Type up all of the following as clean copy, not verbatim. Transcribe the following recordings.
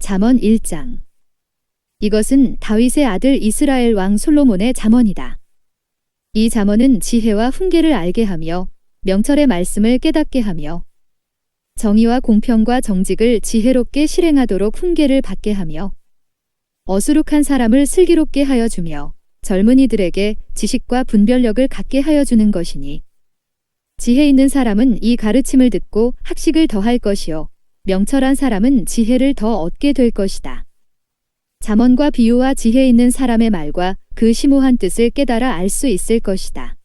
잠언 1장. 이것은 다윗의 아들 이스라엘 왕 솔로몬의 잠언이다. 이 잠언은 지혜와 훈계를 알게 하며 명철의 말씀을 깨닫게 하며 정의와 공평과 정직을 지혜롭게 실행하도록 훈계를 받게 하며 어수룩한 사람을 슬기롭게 하여 주며 젊은이들에게 지식과 분별력을 갖게 하여 주는 것이니 지혜 있는 사람은 이 가르침을 듣고 학식을 더할 것이요 명철한 사람은 지혜를 더 얻게 될 것이다. 잠언과 비유와 지혜 있는 사람의 말과 그 심오한 뜻을 깨달아 알 수 있을 것이다.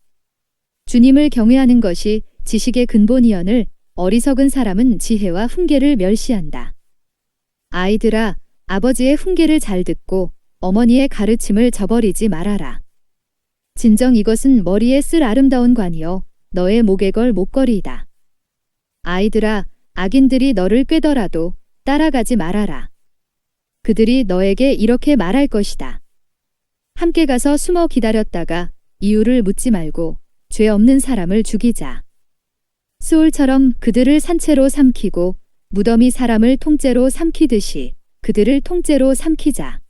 주님을 경외하는 것이 지식의 근본이언을 어리석은 사람은 지혜와 훈계를 멸시한다. 아이들아, 아버지의 훈계를 잘 듣고 어머니의 가르침을 저버리지 말아라. 진정 이것은 머리에 쓸 아름다운 관이요 너의 목에 걸 목걸이이다. 아이들아, 악인들이 너를 꾀더라도 따라가지 말아라. 그들이 너에게 이렇게 말할 것이다. 함께 가서 숨어 기다렸다가 이유를 묻지 말고 죄 없는 사람을 죽이자. 수올처럼 그들을 산채로 삼키고 무덤이 사람을 통째로 삼키듯이 그들을 통째로 삼키자.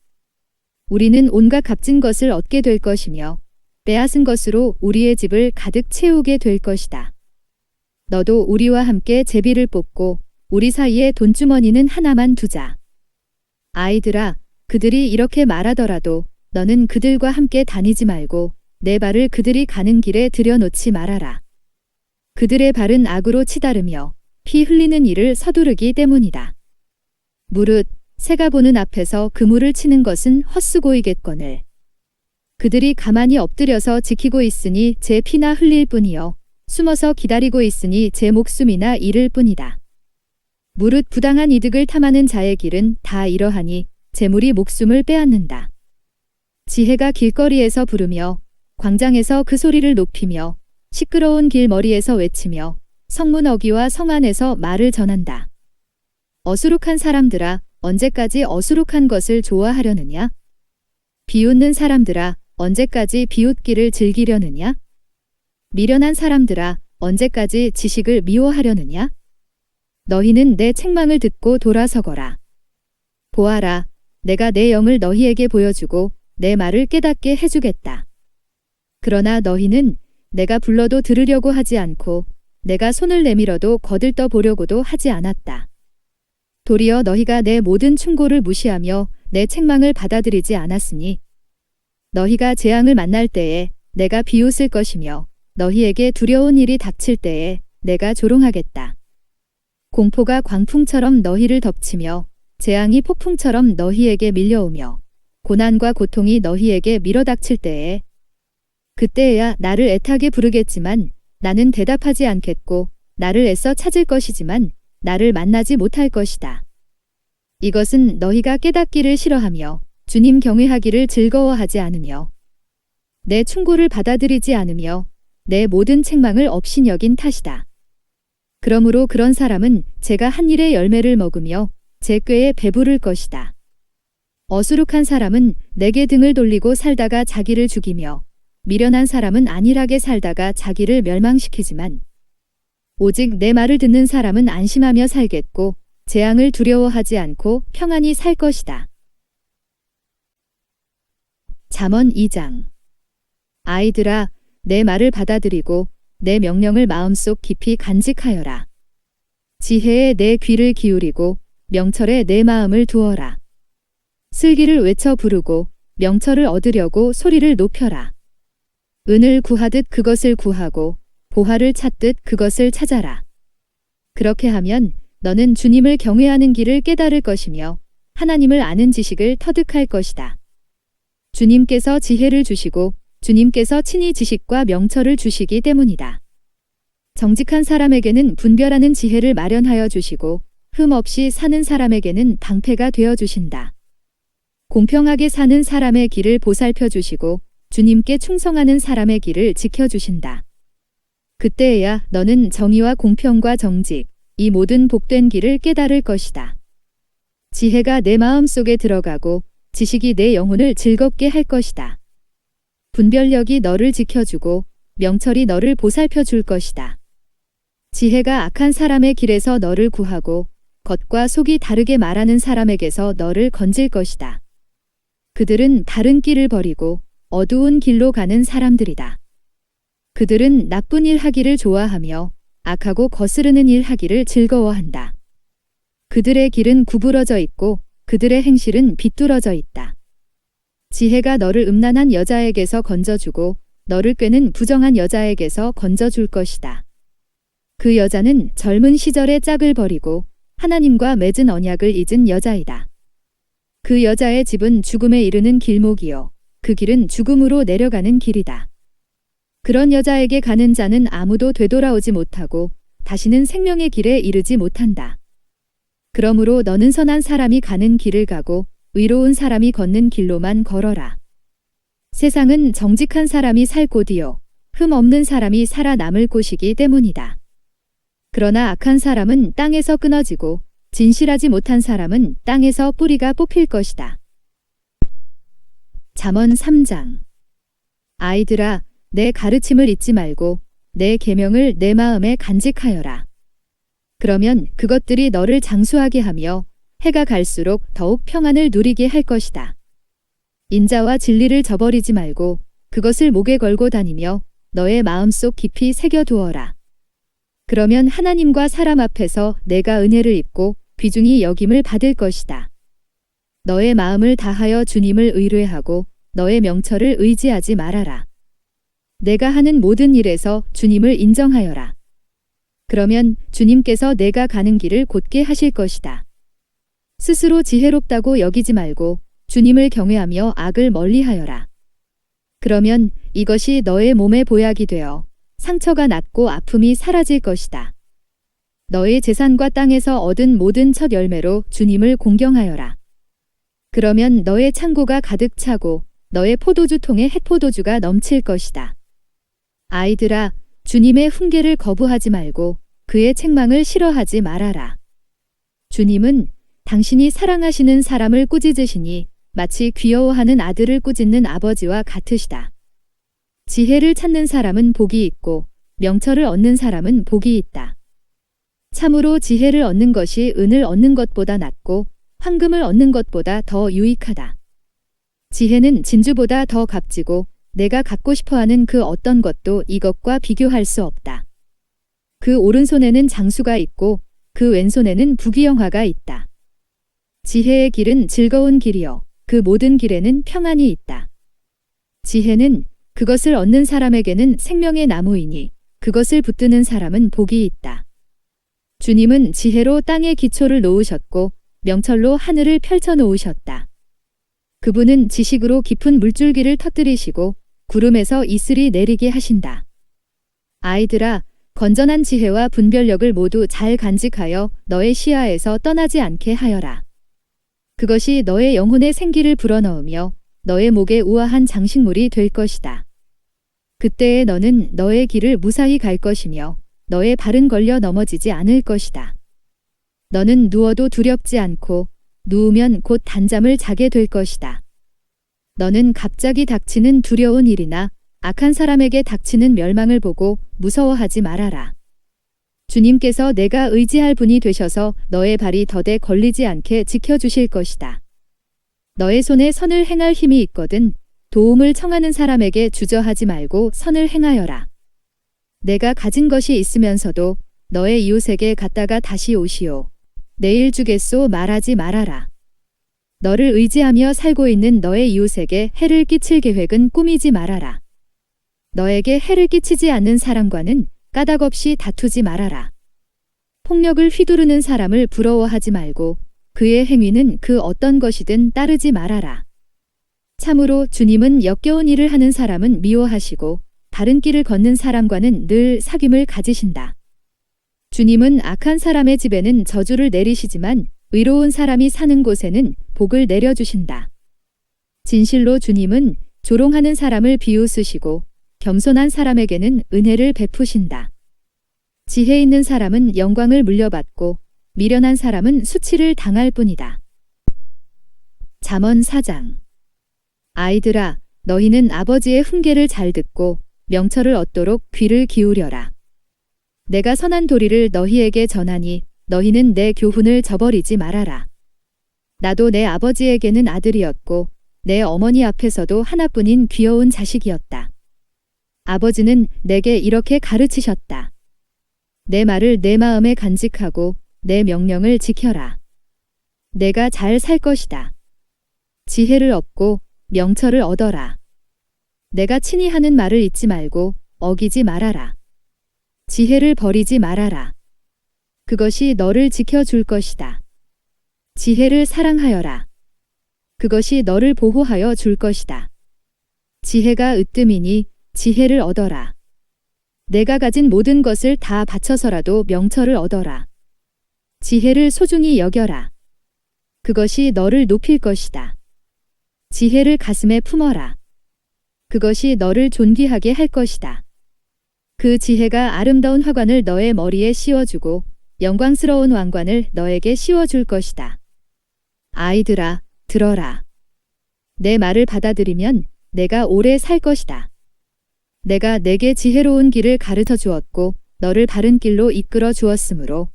우리는 온갖 값진 것을 얻게 될 것이며 빼앗은 것으로 우리의 집을 가득 채우게 될 것이다. 너도 우리와 함께 제비를 뽑고 우리 사이에 돈주머니는 하나만 두자. 아이들아, 그들이 이렇게 말하더라도 너는 그들과 함께 다니지 말고 내 발을 그들이 가는 길에 들여놓지 말아라. 그들의 발은 악으로 치다르며 피 흘리는 일을 서두르기 때문이다. 무릇 새가 보는 앞에서 그물을 치는 것은 헛수고이겠거늘. 그들이 가만히 엎드려서 지키고 있으니 제 피나 흘릴 뿐이요 숨어서 기다리고 있으니 제 목숨이나 잃을 뿐이다. 무릇 부당한 이득을 탐하는 자의 길은 다 이러하니 재물이 목숨을 빼앗는다. 지혜가 길거리에서 부르며 광장에서 그 소리를 높이며 시끄러운 길머리에서 외치며 성문 어귀와 성 안에서 말을 전한다. 어수룩한 사람들아, 언제까지 어수룩한 것을 좋아하려느냐? 비웃는 사람들아, 언제까지 비웃기를 즐기려느냐? 미련한 사람들아, 언제까지 지식을 미워하려느냐? 너희는 내 책망을 듣고 돌아서거라. 보아라, 내가 내 영을 너희에게 보여주고 내 말을 깨닫게 해주겠다. 그러나 너희는 내가 불러도 들으려고 하지 않고 내가 손을 내밀어도 거들떠 보려고도 하지 않았다. 도리어 너희가 내 모든 충고를 무시하며 내 책망을 받아들이지 않았으니 너희가 재앙을 만날 때에 내가 비웃을 것이며 너희에게 두려운 일이 닥칠 때에 내가 조롱하겠다. 공포가 광풍처럼 너희를 덮치며 재앙이 폭풍처럼 너희에게 밀려오며 고난과 고통이 너희에게 밀어닥칠 때에 그때에야 나를 애타게 부르겠지만 나는 대답하지 않겠고 나를 애써 찾을 것이지만 나를 만나지 못할 것이다. 이것은 너희가 깨닫기를 싫어하며 주님 경외하기를 즐거워하지 않으며 내 충고를 받아들이지 않으며 내 모든 책망을 업신여긴 탓이다. 그러므로 그런 사람은 제가 한 일의 열매를 먹으며 제 꾀에 배부를 것이다. 어수룩한 사람은 내게 등을 돌리고 살다가 자기를 죽이며 미련한 사람은 안일하게 살다가 자기를 멸망시키지만 오직 내 말을 듣는 사람은 안심하며 살겠고 재앙을 두려워하지 않고 평안히 살 것이다. 잠언 2장. 아이들아, 내 말을 받아들이고 내 명령을 마음속 깊이 간직하여라. 지혜에 내 귀를 기울이고 명철에 내 마음을 두어라. 슬기를 외쳐 부르고 명철을 얻으려고 소리를 높여라. 은을 구하듯 그것을 구하고 보화를 찾듯 그것을 찾아라. 그렇게 하면 너는 주님을 경외하는 길을 깨달을 것이며 하나님을 아는 지식을 터득할 것이다. 주님께서 지혜를 주시고 주님께서 친히 지식과 명철을 주시기 때문이다. 정직한 사람에게는 분별하는 지혜를 마련하여 주시고 흠 없이 사는 사람에게는 방패가 되어 주신다. 공평하게 사는 사람의 길을 보살펴 주시고 주님께 충성하는 사람의 길을 지켜주신다. 그때에야 너는 정의와 공평과 정직, 이 모든 복된 길을 깨달을 것이다. 지혜가 내 마음 속에 들어가고 지식이 내 영혼을 즐겁게 할 것이다. 분별력이 너를 지켜주고 명철이 너를 보살펴 줄 것이다. 지혜가 악한 사람의 길에서 너를 구하고 겉과 속이 다르게 말하는 사람에게서 너를 건질 것이다. 그들은 바른 길을 버리고 어두운 길로 가는 사람들이다. 그들은 나쁜 일 하기를 좋아하며 악하고 거스르는 일 하기를 즐거워한다. 그들의 길은 구부러져 있고 그들의 행실은 비뚤어져 있다. 지혜가 너를 음란한 여자에게서 건져주고 너를 꾀는 부정한 여자에게서 건져줄 것이다. 그 여자는 젊은 시절의 짝을 버리고 하나님과 맺은 언약을 잊은 여자이다. 그 여자의 집은 죽음에 이르는 길목이요 그 길은 죽음으로 내려가는 길이다. 그런 여자에게 가는 자는 아무도 되돌아오지 못하고 다시는 생명의 길에 이르지 못한다. 그러므로 너는 선한 사람이 가는 길을 가고 의로운 사람이 걷는 길로만 걸어라. 세상은 정직한 사람이 살 곳이요 흠 없는 사람이 살아남을 곳이기 때문이다. 그러나 악한 사람은 땅에서 끊어지고 진실하지 못한 사람은 땅에서 뿌리가 뽑힐 것이다. 잠언 3장. 아이들아, 내 가르침을 잊지 말고 내 계명을 내 마음에 간직하여라. 그러면 그것들이 너를 장수하게 하며 해가 갈수록 더욱 평안을 누리게 할 것이다. 인자와 진리를 저버리지 말고 그것을 목에 걸고 다니며 너의 마음속 깊이 새겨두어라. 그러면 하나님과 사람 앞에서 내가 은혜를 입고 귀중히 여김을 받을 것이다. 너의 마음을 다하여 주님을 의뢰하고 너의 명철을 의지하지 말아라. 내가 하는 모든 일에서 주님을 인정하여라. 그러면 주님께서 내가 가는 길을 곧게 하실 것이다. 스스로 지혜롭다고 여기지 말고 주님을 경외하며 악을 멀리하여라. 그러면 이것이 너의 몸에 보약이 되어 상처가 낫고 아픔이 사라질 것이다. 너의 재산과 땅에서 얻은 모든 첫 열매로 주님을 공경하여라. 그러면 너의 창고가 가득 차고 너의 포도주 통에 햇포도주가 넘칠 것이다. 아이들아, 주님의 훈계를 거부하지 말고 그의 책망을 싫어하지 말아라. 주님은 당신이 사랑하시는 사람을 꾸짖으시니 마치 귀여워하는 아들을 꾸짖는 아버지와 같으시다. 지혜를 찾는 사람은 복이 있고 명철을 얻는 사람은 복이 있다. 참으로 지혜를 얻는 것이 은을 얻는 것보다 낫고 황금을 얻는 것보다 더 유익하다. 지혜는 진주보다 더 값지고 내가 갖고 싶어하는 그 어떤 것도 이것과 비교할 수 없다. 그 오른손에는 장수가 있고 그 왼손에는 부귀영화가 있다. 지혜의 길은 즐거운 길이요 그 모든 길에는 평안이 있다. 지혜는 그것을 얻는 사람에게는 생명의 나무이니 그것을 붙드는 사람은 복이 있다. 주님은 지혜로 땅의 기초를 놓으셨고 명철로 하늘을 펼쳐 놓으셨다. 그분은 지식으로 깊은 물줄기를 터뜨리시고 구름에서 이슬이 내리게 하신다. 아이들아, 건전한 지혜와 분별력을 모두 잘 간직하여 너의 시야에서 떠나지 않게 하여라. 그것이 너의 영혼의 생기를 불어넣으며 너의 목에 우아한 장식물이 될 것이다. 그때에 너는 너의 길을 무사히 갈 것이며 너의 발은 걸려 넘어지지 않을 것이다. 너는 누워도 두렵지 않고 누우면 곧 단잠을 자게 될 것이다. 너는 갑자기 닥치는 두려운 일이나 악한 사람에게 닥치는 멸망을 보고 무서워하지 말아라. 주님께서 내가 의지할 분이 되셔서 너의 발이 더대 걸리지 않게 지켜주실 것이다. 너의 손에 선을 행할 힘이 있거든 도움을 청하는 사람에게 주저하지 말고 선을 행하여라. 내가 가진 것이 있으면서도 너의 이웃에게 갔다가 다시 오시오. 내일 주겠소 말하지 말아라. 너를 의지하며 살고 있는 너의 이웃에게 해를 끼칠 계획은 꾸미지 말아라. 너에게 해를 끼치지 않는 사람과는 까닭없이 다투지 말아라. 폭력을 휘두르는 사람을 부러워하지 말고 그의 행위는 그 어떤 것이든 따르지 말아라. 참으로 주님은 역겨운 일을 하는 사람은 미워하시고 다른 길을 걷는 사람과는 늘 사귐을 가지신다. 주님은 악한 사람의 집에는 저주를 내리시지만 의로운 사람이 사는 곳에는 복을 내려주신다. 진실로 주님은 조롱하는 사람을 비웃으시고 겸손한 사람에게는 은혜를 베푸신다. 지혜 있는 사람은 영광을 물려받고 미련한 사람은 수치를 당할 뿐이다. 잠언 4장. 아이들아, 너희는 아버지의 훈계를 잘 듣고 명철을 얻도록 귀를 기울여라. 내가 선한 도리를 너희에게 전하니 너희는 내 교훈을 저버리지 말아라. 나도 내 아버지에게는 아들이었고 내 어머니 앞에서도 하나뿐인 귀여운 자식이었다. 아버지는 내게 이렇게 가르치셨다. 내 말을 내 마음에 간직하고 내 명령을 지켜라. 내가 잘 살 것이다. 지혜를 얻고 명철을 얻어라. 내가 친히 하는 말을 잊지 말고 어기지 말아라. 지혜를 버리지 말아라. 그것이 너를 지켜줄 것이다. 지혜를 사랑하여라. 그것이 너를 보호하여 줄 것이다. 지혜가 으뜸이니 지혜를 얻어라. 내가 가진 모든 것을 다 바쳐서라도 명철을 얻어라. 지혜를 소중히 여겨라. 그것이 너를 높일 것이다. 지혜를 가슴에 품어라. 그것이 너를 존귀하게 할 것이다. 그 지혜가 아름다운 화관을 너의 머리에 씌워주고 영광스러운 왕관을 너에게 씌워줄 것이다. 아이들아, 들어라. 내 말을 받아들이면 내가 오래 살 것이다. 내가 내게 지혜로운 길을 가르쳐 주었고 너를 바른 길로 이끌어 주었으므로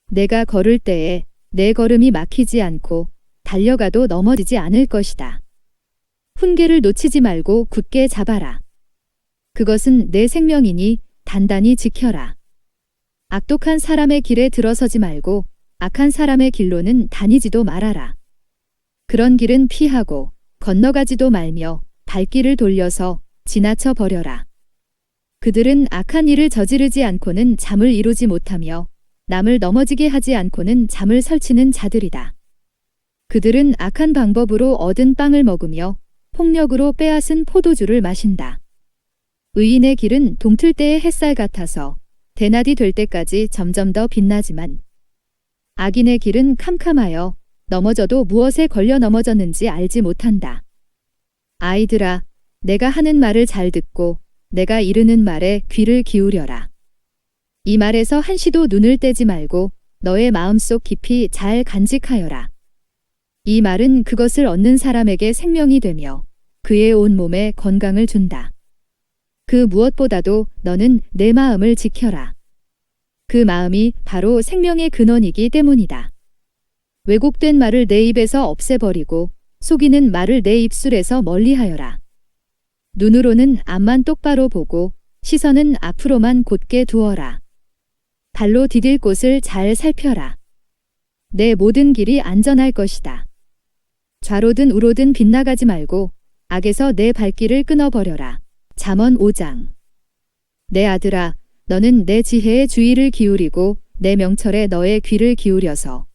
내가 걸을 때에 내 걸음이 막히지 않고 달려가도 넘어지지 않을 것이다. 훈계를 놓치지 말고 굳게 잡아라. 그것은 내 생명이니 단단히 지켜라. 악독한 사람의 길에 들어서지 말고 악한 사람의 길로는 다니지도 말아라. 그런 길은 피하고 건너가지도 말며 발길을 돌려서 지나쳐 버려라. 그들은 악한 일을 저지르지 않고는 잠을 이루지 못하며 남을 넘어지게 하지 않고는 잠을 설치는 자들이다. 그들은 악한 방법으로 얻은 빵을 먹으며 폭력으로 빼앗은 포도주를 마신다. 의인의 길은 동틀 때의 햇살 같아서 대낮이 될 때까지 점점 더 빛나지만 악인의 길은 캄캄하여 넘어져도 무엇에 걸려 넘어졌는지 알지 못한다. 아이들아, 내가 하는 말을 잘 듣고 내가 이르는 말에 귀를 기울여라. 이 말에서 한시도 눈을 떼지 말고 너의 마음속 깊이 잘 간직하여라. 이 말은 그것을 얻는 사람에게 생명이 되며 그의 온 몸에 건강을 준다. 그 무엇보다도 너는 내 마음을 지켜라. 그 마음이 바로 생명의 근원이기 때문이다. 왜곡된 말을 내 입에서 없애버리고 속이는 말을 내 입술에서 멀리하여라. 눈으로는 앞만 똑바로 보고 시선은 앞으로만 곧게 두어라. 발로 디딜 곳을 잘 살펴라. 내 모든 길이 안전할 것이다. 좌로든 우로든 빗나가지 말고 악에서 내 발길을 끊어버려라. 잠언 5장. 내 아들아, 너는 내 지혜에 주의를 기울이고 내 명철에 너의 귀를 기울여서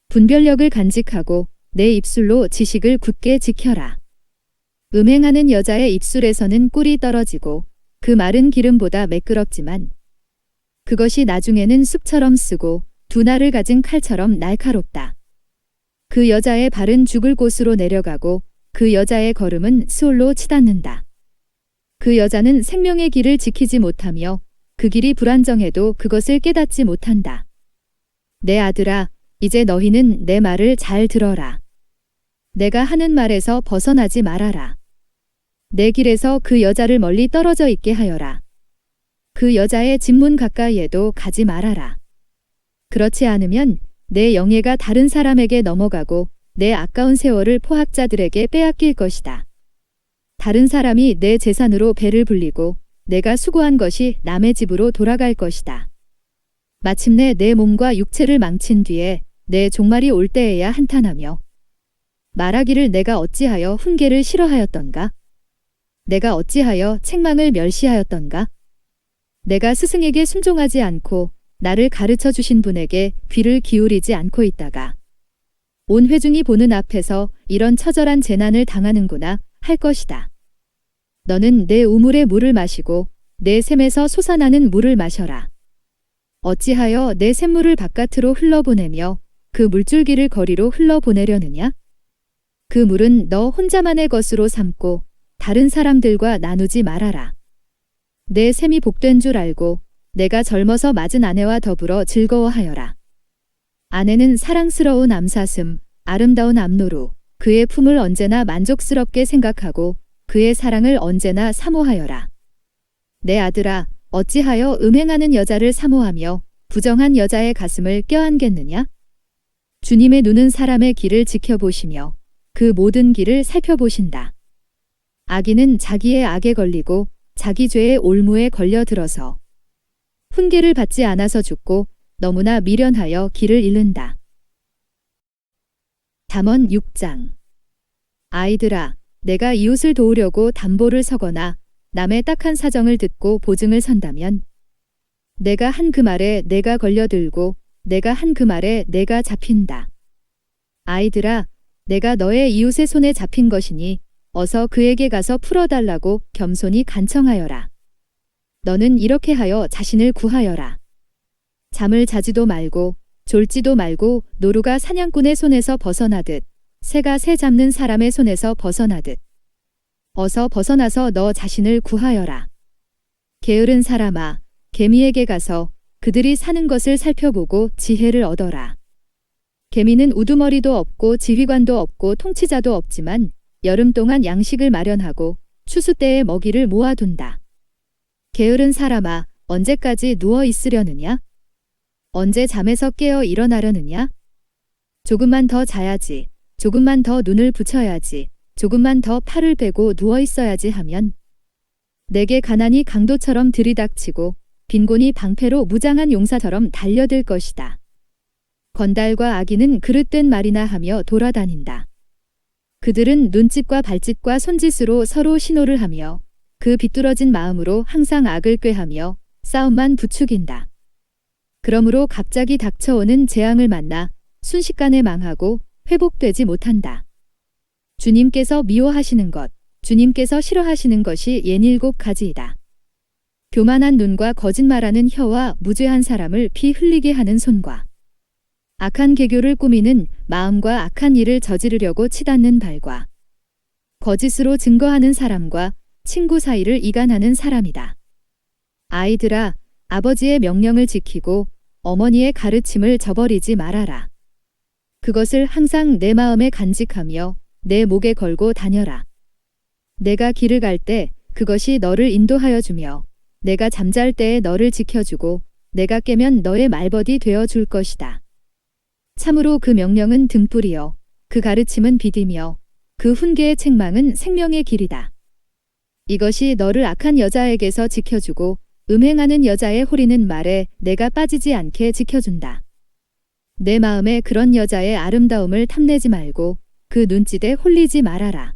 분별력을 간직하고 내 입술로 지식을 굳게 지켜라. 음행하는 여자의 입술에서는 꿀이 떨어지고 그 마른 기름보다 매끄럽지만 그것이 나중에는 쑥처럼 쓰고 두날을 가진 칼처럼 날카롭다. 그 여자의 발은 죽을 곳으로 내려가고 그 여자의 걸음은 수올로 치닫는다. 그 여자는 생명의 길을 지키지 못하며 그 길이 불안정해도 그것을 깨닫지 못한다. 내 아들아, 이제 너희는 내 말을 잘 들어라. 내가 하는 말에서 벗어나지 말아라. 내 길에서 그 여자를 멀리 떨어져 있게 하여라. 그 여자의 집문 가까이에도 가지 말아라. 그렇지 않으면 내 영예가 다른 사람에게 넘어가고 내 아까운 세월을 포학자들에게 빼앗길 것이다. 다른 사람이 내 재산으로 배를 불리고 내가 수고한 것이 남의 집으로 돌아갈 것이다. 마침내 내 몸과 육체를 망친 뒤에 내 종말이 올 때에야 한탄하며 말하기를 내가 어찌하여 훈계를 싫어하였던가? 내가 어찌하여 책망을 멸시하였던가? 내가 스승에게 순종하지 않고 나를 가르쳐 주신 분에게 귀를 기울이지 않고 있다가 온 회중이 보는 앞에서 이런 처절한 재난을 당하는구나 할 것이다. 너는 내 우물의 물을 마시고 내 샘에서 솟아나는 물을 마셔라. 어찌하여 내 샘물을 바깥으로 흘러보내며 그 물줄기를 거리로 흘러보내려느냐? 그 물은 너 혼자만의 것으로 삼고 다른 사람들과 나누지 말아라. 내 샘이 복된 줄 알고 내가 젊어서 맞은 아내와 더불어 즐거워하여라. 아내는 사랑스러운 암사슴, 아름다운 암노루, 그의 품을 언제나 만족스럽게 생각하고 그의 사랑을 언제나 사모하여라. 내 아들아, 어찌하여 음행하는 여자를 사모하며 부정한 여자의 가슴을 껴안겠느냐? 주님의 눈은 사람의 길을 지켜보시며 그 모든 길을 살펴보신다. 악인은 자기의 악에 걸리고 자기 죄의 올무에 걸려들어서 훈계를 받지 않아서 죽고 너무나 미련하여 길을 잃는다. 잠언 6장. 아이들아, 내가 이웃을 도우려고 담보를 서거나 남의 딱한 사정을 듣고 보증을 선다면 내가 한 그 말에 내가 걸려들고 내가 한 그 말에 내가 잡힌다. 아이들아, 내가 너의 이웃의 손에 잡힌 것이니 어서 그에게 가서 풀어달라고 겸손히 간청하여라. 너는 이렇게 하여 자신을 구하여라. 잠을 자지도 말고 졸지도 말고 노루가 사냥꾼의 손에서 벗어나듯 새가 새 잡는 사람의 손에서 벗어나듯 어서 벗어나서 너 자신을 구하여라. 게으른 사람아, 개미에게 가서 그들이 사는 것을 살펴보고 지혜를 얻어라. 개미는 우두머리도 없고 지휘관도 없고 통치자도 없지만 여름 동안 양식을 마련하고 추수 때에 먹이를 모아둔다. 게으른 사람아, 언제까지 누워 있으려느냐? 언제 잠에서 깨어 일어나려느냐? 조금만 더 자야지, 조금만 더 눈을 붙여야지, 조금만 더 팔을 빼고 누워 있어야지 하면 내게 가난이 강도처럼 들이닥치고 빈곤이 방패로 무장한 용사처럼 달려들 것이다. 건달과 악인은 그릇된 말이나 하며 돌아다닌다. 그들은 눈짓과 발짓과 손짓으로 서로 신호를 하며 그 비뚤어진 마음으로 항상 악을 꾀하며 싸움만 부추긴다. 그러므로 갑자기 닥쳐오는 재앙을 만나 순식간에 망하고 회복되지 못한다. 주님께서 미워하시는 것, 주님께서 싫어하시는 것이 67가지이다. 교만한 눈과 거짓말하는 혀와 무죄한 사람을 피 흘리게 하는 손과 악한 계교를 꾸미는 마음과 악한 일을 저지르려고 치닫는 발과 거짓으로 증거하는 사람과 친구 사이를 이간하는 사람이다. 아이들아, 아버지의 명령을 지키고 어머니의 가르침을 저버리지 말아라. 그것을 항상 내 마음에 간직하며 내 목에 걸고 다녀라. 내가 길을 갈 때 그것이 너를 인도하여 주며 내가 잠잘 때에 너를 지켜주고 내가 깨면 너의 말벗이 되어 줄 것이다. 참으로 그 명령은 등불이요 그 가르침은 빛이며 그 훈계의 책망은 생명의 길이다. 이것이 너를 악한 여자에게서 지켜주고 음행하는 여자의 호리는 말에 내가 빠지지 않게 지켜준다. 내 마음에 그런 여자의 아름다움을 탐내지 말고 그 눈짓에 홀리지 말아라.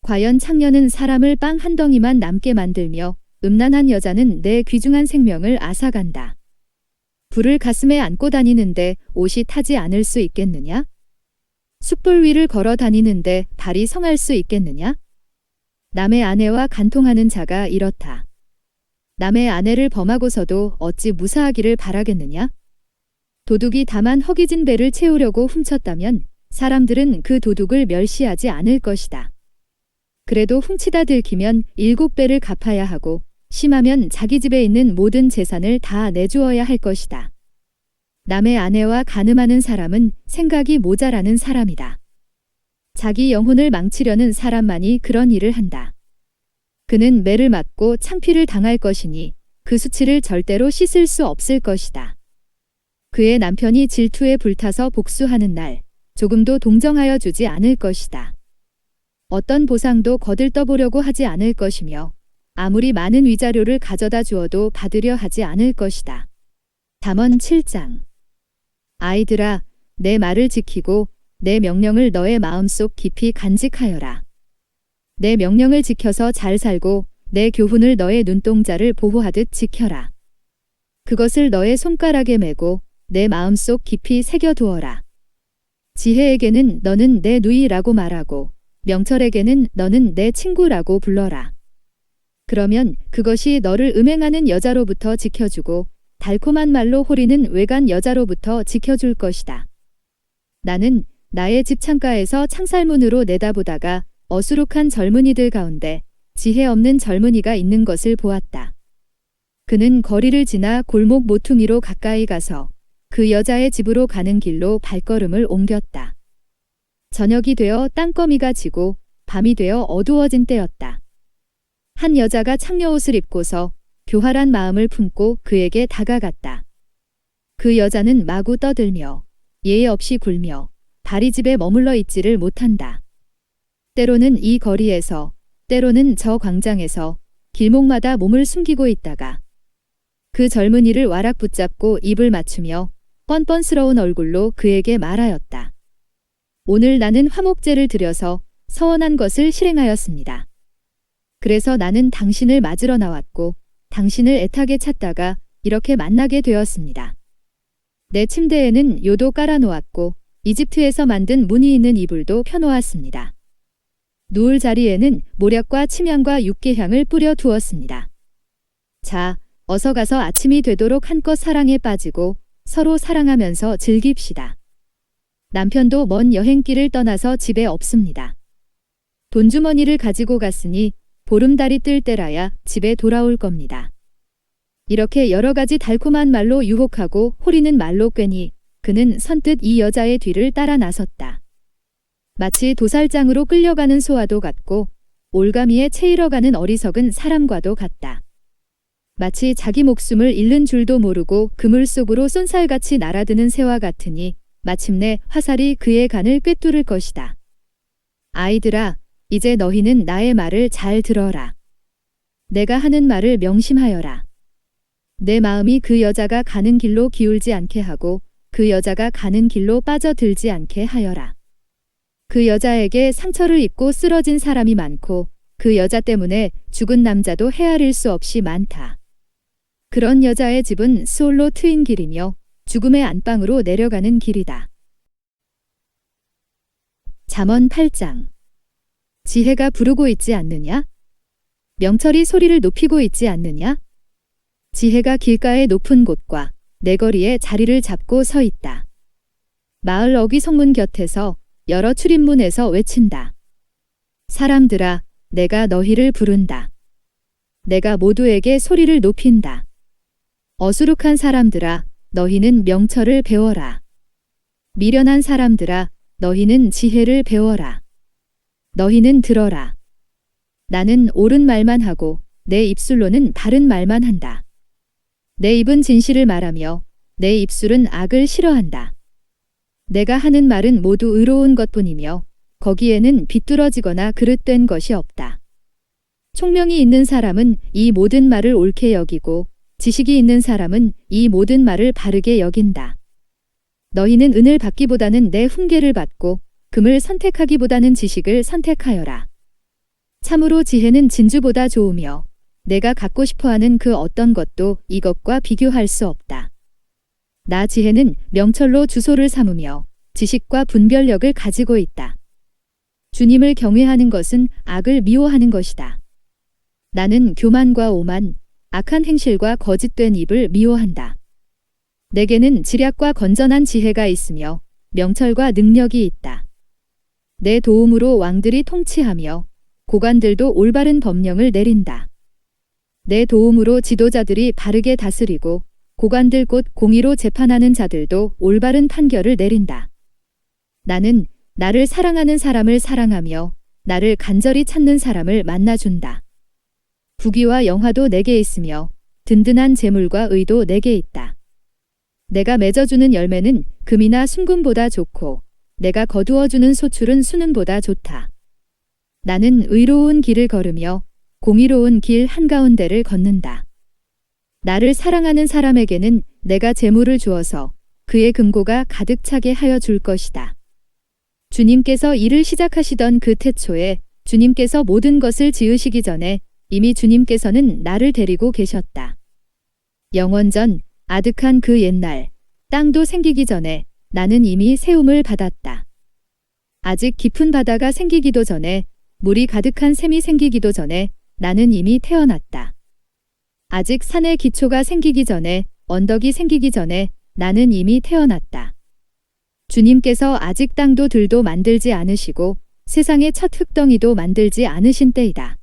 과연 창녀는 사람을 빵 한 덩이만 남게 만들며 음란한 여자는 내 귀중한 생명을 앗아간다. 불을 가슴에 안고 다니는데 옷이 타지 않을 수 있겠느냐? 숯불 위를 걸어 다니는데 발이 성할 수 있겠느냐? 남의 아내와 간통하는 자가 이렇다. 남의 아내를 범하고서도 어찌 무사하기를 바라겠느냐? 도둑이 다만 허기진 배를 채우려고 훔쳤다면 사람들은 그 도둑을 멸시하지 않을 것이다. 그래도 훔치다 들키면 7배를 갚아야 하고 심하면 자기 집에 있는 모든 재산을 다 내주어야 할 것이다. 남의 아내와 간음하는 사람은 생각이 모자라는 사람이다. 자기 영혼을 망치려는 사람만이 그런 일을 한다. 그는 매를 맞고 창피를 당할 것이니 그 수치를 절대로 씻을 수 없을 것이다. 그의 남편이 질투에 불타서 복수하는 날 조금도 동정하여 주지 않을 것이다. 어떤 보상도 거들떠보려고 하지 않을 것이며 아무리 많은 위자료를 가져다 주어도 받으려 하지 않을 것이다. 잠언 7장. 아이들아, 내 말을 지키고 내 명령을 너의 마음속 깊이 간직하여라. 내 명령을 지켜서 잘 살고 내 교훈을 너의 눈동자를 보호하듯 지켜라. 그것을 너의 손가락에 메고 내 마음속 깊이 새겨두어라. 지혜에게는 너는 내 누이라고 말하고 명철에게는 너는 내 친구라고 불러라. 그러면 그것이 너를 음행하는 여자로부터 지켜주고 달콤한 말로 호리는 외간 여자로부터 지켜줄 것이다. 나는 나의 집 창가에서 창살문으로 내다보다가 어수룩한 젊은이들 가운데 지혜 없는 젊은이가 있는 것을 보았다. 그는 거리를 지나 골목 모퉁이로 가까이 가서 그 여자의 집으로 가는 길로 발걸음을 옮겼다. 저녁이 되어 땅거미가 지고 밤이 되어 어두워진 때였다. 한 여자가 창녀 옷을 입고서 교활한 마음을 품고 그에게 다가갔다. 그 여자는 마구 떠들며 예의 없이 굴며 다리집에 머물러 있지를 못한다. 때로는 이 거리에서, 때로는 저 광장에서 길목마다 몸을 숨기고 있다가 그 젊은이를 와락 붙잡고 입을 맞추며 뻔뻔스러운 얼굴로 그에게 말하였다. 오늘 나는 화목제를 드려서 서원한 것을 실행하였습니다. 그래서 나는 당신을 맞으러 나왔고 당신을 애타게 찾다가 이렇게 만나게 되었습니다. 내 침대에는 요도 깔아놓았고 이집트에서 만든 무늬 있는 이불도 펴놓았습니다. 누울 자리에는 모략과 침향과 육개향을 뿌려 두었습니다. 자, 어서 가서 아침이 되도록 한껏 사랑에 빠지고 서로 사랑하면서 즐깁시다. 남편도 먼 여행길을 떠나서 집에 없습니다. 돈주머니를 가지고 갔으니 보름달이 뜰 때라야 집에 돌아올 겁니다. 이렇게 여러 가지 달콤한 말로 유혹하고 호리는 말로 꿰니 그는 선뜻 이 여자의 뒤를 따라 나섰다. 마치 도살장으로 끌려가는 소와도 같고 올가미에 채일어가는 어리석은 사람과도 같다. 마치 자기 목숨을 잃는 줄도 모르고 그물 속으로 쏜살같이 날아드는 새와 같으니 마침내 화살이 그의 간을 꿰뚫을 것이다. 아이들아, 이제 너희는 나의 말을 잘 들어라. 내가 하는 말을 명심하여라. 내 마음이 그 여자가 가는 길로 기울지 않게 하고 그 여자가 가는 길로 빠져들지 않게 하여라. 그 여자에게 상처를 입고 쓰러진 사람이 많고 그 여자 때문에 죽은 남자도 헤아릴 수 없이 많다. 그런 여자의 집은 스올로 트인 길이며 죽음의 안방으로 내려가는 길이다. 잠언 8장. 지혜가 부르고 있지 않느냐? 명철이 소리를 높이고 있지 않느냐? 지혜가 길가의 높은 곳과 내거리에 자리를 잡고 서 있다. 마을 어귀 성문 곁에서 여러 출입문에서 외친다. 사람들아, 내가 너희를 부른다. 내가 모두에게 소리를 높인다. 어수룩한 사람들아, 너희는 명철을 배워라. 미련한 사람들아, 너희는 지혜를 배워라. 너희는 들어라. 나는 옳은 말만 하고 내 입술로는 바른 말만 한다. 내 입은 진실을 말하며 내 입술은 악을 싫어한다. 내가 하는 말은 모두 의로운 것뿐이며 거기에는 비뚤어지거나 그릇된 것이 없다. 총명이 있는 사람은 이 모든 말을 옳게 여기고 지식이 있는 사람은 이 모든 말을 바르게 여긴다. 너희는 은을 받기보다는 내 훈계를 받고 금을 선택하기보다는 지식을 선택하여라. 참으로 지혜는 진주보다 좋으며 내가 갖고 싶어하는 그 어떤 것도 이것과 비교할 수 없다. 나 지혜는 명철로 주소를 삼으며 지식과 분별력을 가지고 있다. 주님을 경외하는 것은 악을 미워하는 것이다. 나는 교만과 오만, 악한 행실과 거짓된 입을 미워한다. 내게는 지략과 건전한 지혜가 있으며 명철과 능력이 있다. 내 도움으로 왕들이 통치하며 고관들도 올바른 법령을 내린다. 내 도움으로 지도자들이 바르게 다스리고 고관들 곧 공의로 재판하는 자들도 올바른 판결을 내린다. 나는 나를 사랑하는 사람을 사랑하며 나를 간절히 찾는 사람을 만나준다. 부귀와 영화도 내게 있으며 든든한 재물과 의도 내게 있다. 내가 맺어주는 열매는 금이나 순금보다 좋고 내가 거두어주는 소출은 수능보다 좋다. 나는 의로운 길을 걸으며 공의로운 길 한가운데를 걷는다. 나를 사랑하는 사람에게는 내가 재물을 주어서 그의 금고가 가득 차게 하여 줄 것이다. 주님께서 일을 시작하시던 그 태초에 주님께서 모든 것을 지으시기 전에 이미 주님께서는 나를 데리고 계셨다. 영원전 아득한 그 옛날 땅도 생기기 전에 나는 이미 세움을 받았다. 아직 깊은 바다가 생기기도 전에 물이 가득한 샘이 생기기도 전에 나는 이미 태어났다. 아직 산의 기초가 생기기 전에 언덕이 생기기 전에 나는 이미 태어났다. 주님께서 아직 땅도 들도 만들지 않으시고 세상의 첫 흙덩이도 만들지 않으신 때이다.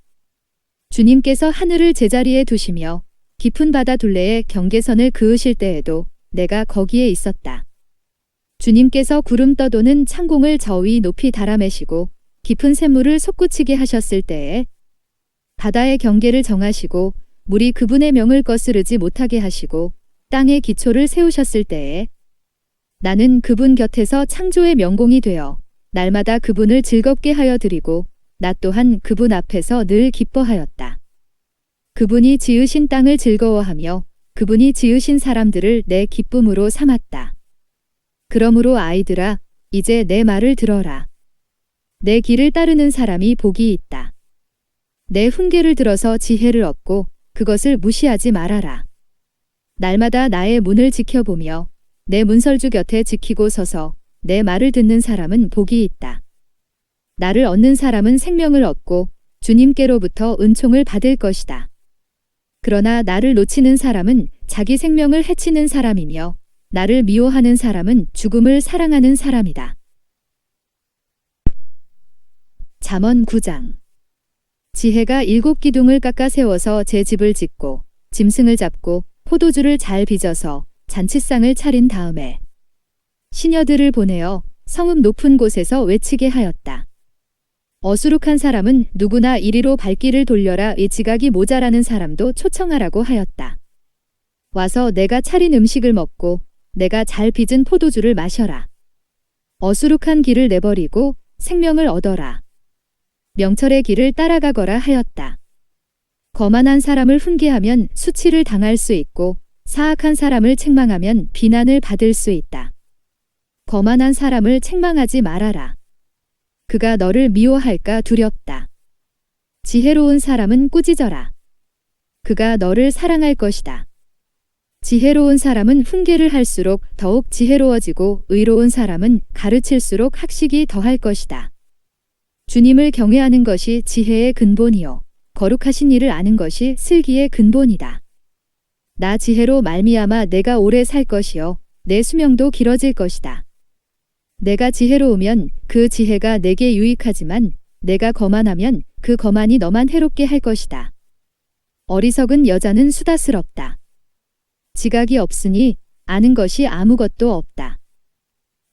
주님께서 하늘을 제자리에 두시며 깊은 바다 둘레에 경계선을 그으실 때에도 내가 거기에 있었다. 주님께서 구름 떠도는 창공을 저 위 높이 달아매시고 깊은 샘물을 솟구치게 하셨을 때에 바다의 경계를 정하시고 물이 그분의 명을 거스르지 못하게 하시고 땅의 기초를 세우셨을 때에 나는 그분 곁에서 창조의 명공이 되어 날마다 그분을 즐겁게 하여 드리고 나 또한 그분 앞에서 늘 기뻐하였다. 그분이 지으신 땅을 즐거워하며 그분이 지으신 사람들을 내 기쁨으로 삼았다. 그러므로 아이들아, 이제 내 말을 들어라. 내 길을 따르는 사람이 복이 있다. 내 훈계를 들어서 지혜를 얻고 그것을 무시하지 말아라. 날마다 나의 문을 지켜보며 내 문설주 곁에 지키고 서서 내 말을 듣는 사람은 복이 있다. 나를 얻는 사람은 생명을 얻고 주님께로부터 은총을 받을 것이다. 그러나 나를 놓치는 사람은 자기 생명을 해치는 사람이며 나를 미워하는 사람은 죽음을 사랑하는 사람이다. 잠언 9장. 지혜가 7기둥을 깎아 세워서 제 집을 짓고 짐승을 잡고 포도주를 잘 빚어서 잔치상을 차린 다음에 시녀들을 보내어 성읍 높은 곳에서 외치게 하였다. 어수룩한 사람은 누구나 이리로 발길을 돌려라의 지각이 모자라는 사람도 초청하라고 하였다. 와서 내가 차린 음식을 먹고 내가 잘 빚은 포도주를 마셔라. 어수룩한 길을 내버리고 생명을 얻어라. 명철의 길을 따라가거라 하였다. 거만한 사람을 훈계하면 수치를 당할 수 있고 사악한 사람을 책망하면 비난을 받을 수 있다. 거만한 사람을 책망하지 말아라. 그가 너를 미워할까 두렵다. 지혜로운 사람은 꾸짖어라. 그가 너를 사랑할 것이다. 지혜로운 사람은 훈계를 할수록 더욱 지혜로워지고 의로운 사람은 가르칠수록 학식이 더할 것이다. 주님을 경외하는 것이 지혜의 근본이요 거룩하신 이를 아는 것이 슬기의 근본이다. 나 지혜로 말미암아 내가 오래 살 것이요 내 수명도 길어질 것이다. 내가 지혜로우면 그 지혜가 내게 유익하지만 내가 거만하면 그 거만이 너만 해롭게 할 것이다. 어리석은 여자는 수다스럽다. 지각이 없으니 아는 것이 아무것도 없다.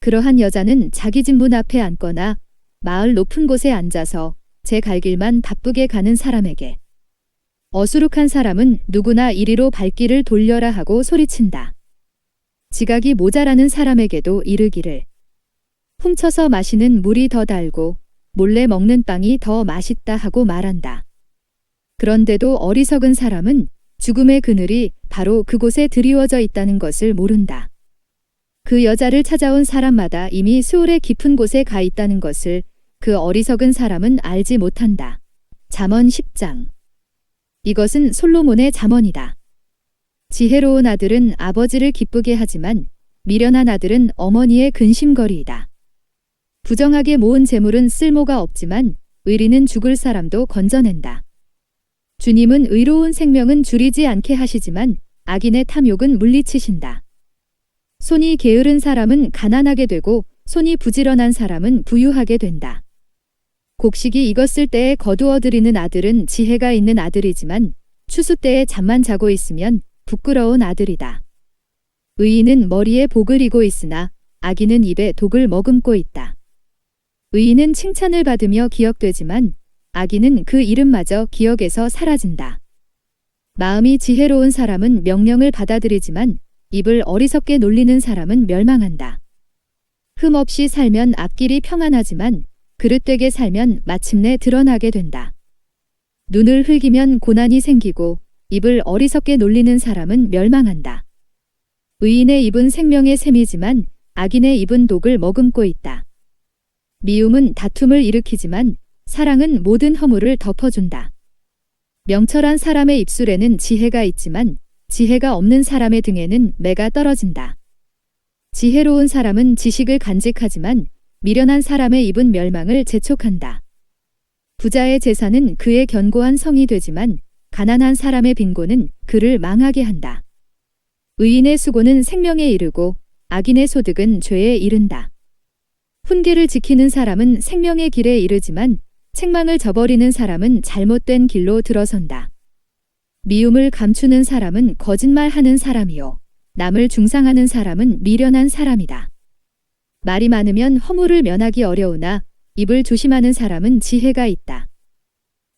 그러한 여자는 자기 집 문 앞에 앉거나 마을 높은 곳에 앉아서 제 갈 길만 바쁘게 가는 사람에게 어수룩한 사람은 누구나 이리로 발길을 돌려라 하고 소리친다. 지각이 모자라는 사람에게도 이르기를 훔쳐서 마시는 물이 더 달고 몰래 먹는 빵이 더 맛있다 하고 말한다. 그런데도 어리석은 사람은 죽음의 그늘이 바로 그곳에 드리워져 있다는 것을 모른다. 그 여자를 찾아온 사람마다 이미 수월의 깊은 곳에 가 있다는 것을 그 어리석은 사람은 알지 못한다. 잠언 10장. 이것은 솔로몬의 잠언이다. 지혜로운 아들은 아버지를 기쁘게 하지만 미련한 아들은 어머니의 근심거리이다. 부정하게 모은 재물은 쓸모가 없지만 의리는 죽을 사람도 건져낸다. 주님은 의로운 생명은 줄이지 않게 하시지만 악인의 탐욕은 물리치신다. 손이 게으른 사람은 가난하게 되고 손이 부지런한 사람은 부유하게 된다. 곡식이 익었을 때에 거두어들이는 아들은 지혜가 있는 아들이지만 추수 때에 잠만 자고 있으면 부끄러운 아들이다. 의인은 머리에 복을 이고 있으나 악인은 입에 독을 머금고 있다. 의인은 칭찬을 받으며 기억되지만 악인은 그 이름마저 기억에서 사라진다. 마음이 지혜로운 사람은 명령을 받아들이지만 입을 어리석게 놀리는 사람은 멸망한다. 흠 없이 살면 앞길이 평안하지만 그릇되게 살면 마침내 드러나게 된다. 눈을 흘기면 고난이 생기고 입을 어리석게 놀리는 사람은 멸망한다. 의인의 입은 생명의 샘이지만 악인의 입은 독을 머금고 있다. 미움은 다툼을 일으키지만 사랑은 모든 허물을 덮어준다. 명철한 사람의 입술에는 지혜가 있지만 지혜가 없는 사람의 등에는 매가 떨어진다. 지혜로운 사람은 지식을 간직하지만 미련한 사람의 입은 멸망을 재촉한다. 부자의 재산은 그의 견고한 성이 되지만 가난한 사람의 빈곤은 그를 망하게 한다. 의인의 수고는 생명에 이르고 악인의 소득은 죄에 이른다. 훈계를 지키는 사람은 생명의 길에 이르지만 책망을 저버리는 사람은 잘못된 길로 들어선다. 미움을 감추는 사람은 거짓말하는 사람이요 남을 중상하는 사람은 미련한 사람이다. 말이 많으면 허물을 면하기 어려우나 입을 조심하는 사람은 지혜가 있다.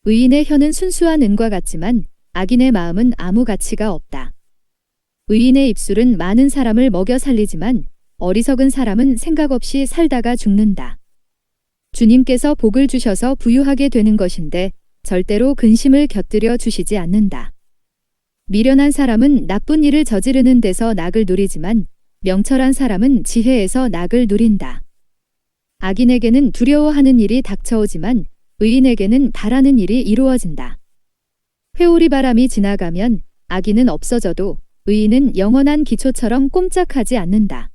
의인의 혀는 순수한 은과 같지만 악인의 마음은 아무 가치가 없다. 의인의 입술은 많은 사람을 먹여 살리지만 어리석은 사람은 생각 없이 살다가 죽는다. 주님께서 복을 주셔서 부유하게 되는 것인데 절대로 근심을 곁들여 주시지 않는다. 미련한 사람은 나쁜 일을 저지르는 데서 낙을 누리지만 명철한 사람은 지혜에서 낙을 누린다. 악인에게는 두려워하는 일이 닥쳐오지만 의인에게는 바라는 일이 이루어진다. 회오리 바람이 지나가면 악인은 없어져도 의인은 영원한 기초처럼 꼼짝하지 않는다.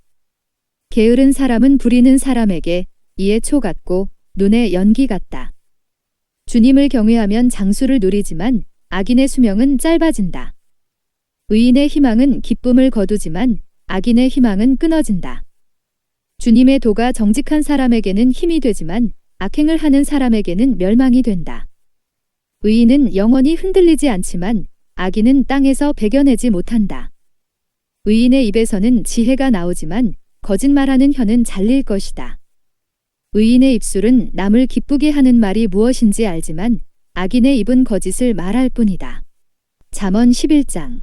게으른 사람은 부리는 사람에게 이에 초 같고 눈에 연기 같다. 주님을 경외하면 장수를 누리지만 악인의 수명은 짧아진다. 의인의 희망은 기쁨을 거두지만 악인의 희망은 끊어진다. 주님의 도가 정직한 사람에게는 힘이 되지만 악행을 하는 사람에게는 멸망이 된다. 의인은 영원히 흔들리지 않지만 악인은 땅에서 베겨내지 못한다. 의인의 입에서는 지혜가 나오지만 거짓말하는 혀는 잘릴 것이다. 의인의 입술은 남을 기쁘게 하는 말이 무엇인지 알지만 악인의 입은 거짓을 말할 뿐이다. 잠언 11장.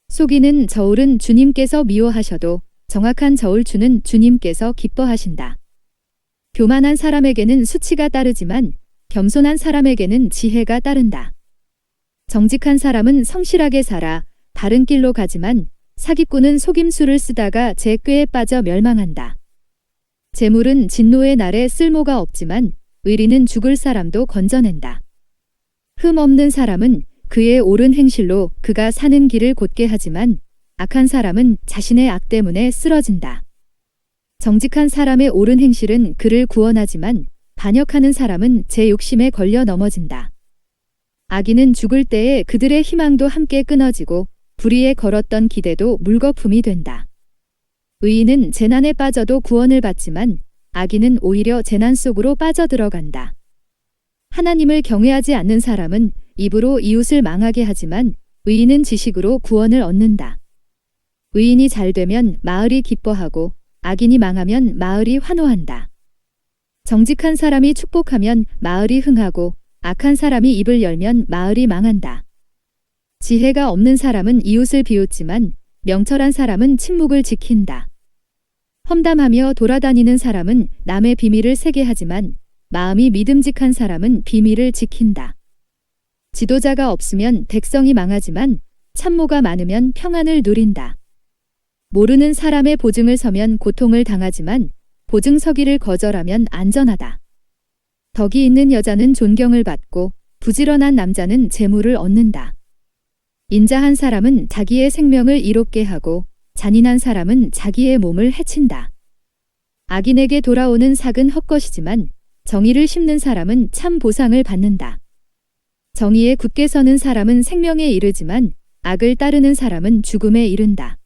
속이는 저울은 주님께서 미워하셔도 정확한 저울추는 주님께서 기뻐하신다. 교만한 사람에게는 수치가 따르지만 겸손한 사람에게는 지혜가 따른다. 정직한 사람은 성실하게 살아 바른 길로 가지만 사기꾼은 속임수를 쓰다가 제 꾀에 빠져 멸망한다. 재물은 진노의 날에 쓸모가 없지만 의리는 죽을 사람도 건져낸다. 흠 없는 사람은 그의 옳은 행실로 그가 사는 길을 곧게 하지만 악한 사람은 자신의 악 때문에 쓰러진다. 정직한 사람의 옳은 행실은 그를 구원하지만 반역하는 사람은 제 욕심에 걸려 넘어진다. 악인은 죽을 때에 그들의 희망도 함께 끊어지고 불의에 걸었던 기대도 물거품이 된다. 의인은 재난에 빠져도 구원을 받지만 악인은 오히려 재난 속으로 빠져들어간다. 하나님을 경외하지 않는 사람은 입으로 이웃을 망하게 하지만 의인은 지식으로 구원을 얻는다. 의인이 잘 되면 마을이 기뻐하고 악인이 망하면 마을이 환호한다. 정직한 사람이 축복하면 마을이 흥하고 악한 사람이 입을 열면 마을이 망한다. 지혜가 없는 사람은 이웃을 비웃지만 명철한 사람은 침묵을 지킨다. 험담하며 돌아다니는 사람은 남의 비밀을 새게 하지만 마음이 믿음직한 사람은 비밀을 지킨다. 지도자가 없으면 백성이 망하지만 참모가 많으면 평안을 누린다. 모르는 사람의 보증을 서면 고통을 당하지만 보증 서기를 거절하면 안전하다. 덕이 있는 여자는 존경을 받고 부지런한 남자는 재물을 얻는다. 인자한 사람은 자기의 생명을 이롭게 하고 잔인한 사람은 자기의 몸을 해친다. 악인에게 돌아오는 삭은 헛것이지만 정의를 심는 사람은 참 보상을 받는다. 정의에 굳게 서는 사람은 생명에 이르지만 악을 따르는 사람은 죽음에 이른다.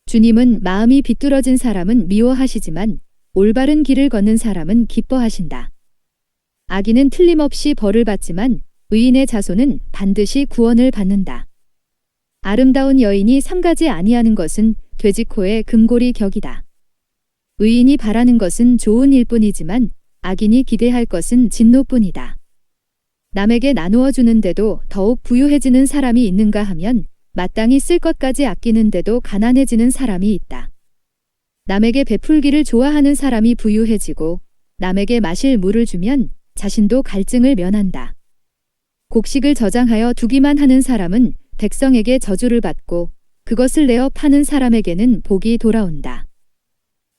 주님은 마음이 비뚤어진 사람은 미워하시지만 올바른 길을 걷는 사람은 기뻐하신다. 악인은 틀림없이 벌을 받지만 의인의 자손은 반드시 구원을 받는다. 아름다운 여인이 삼가지 아니하는 것은 돼지코의 금고리 격이다. 의인이 바라는 것은 좋은 일뿐이지만 악인이 기대할 것은 진노뿐이다. 남에게 나누어 주는데도 더욱 부유해지는 사람이 있는가 하면 마땅히 쓸 것까지 아끼는데도 가난해지는 사람이 있다. 남에게 베풀기를 좋아하는 사람이 부유해지고 남에게 마실 물을 주면 자신도 갈증을 면한다. 곡식을 저장하여 두기만 하는 사람은 백성에게 저주를 받고 그것을 내어 파는 사람에게는 복이 돌아온다.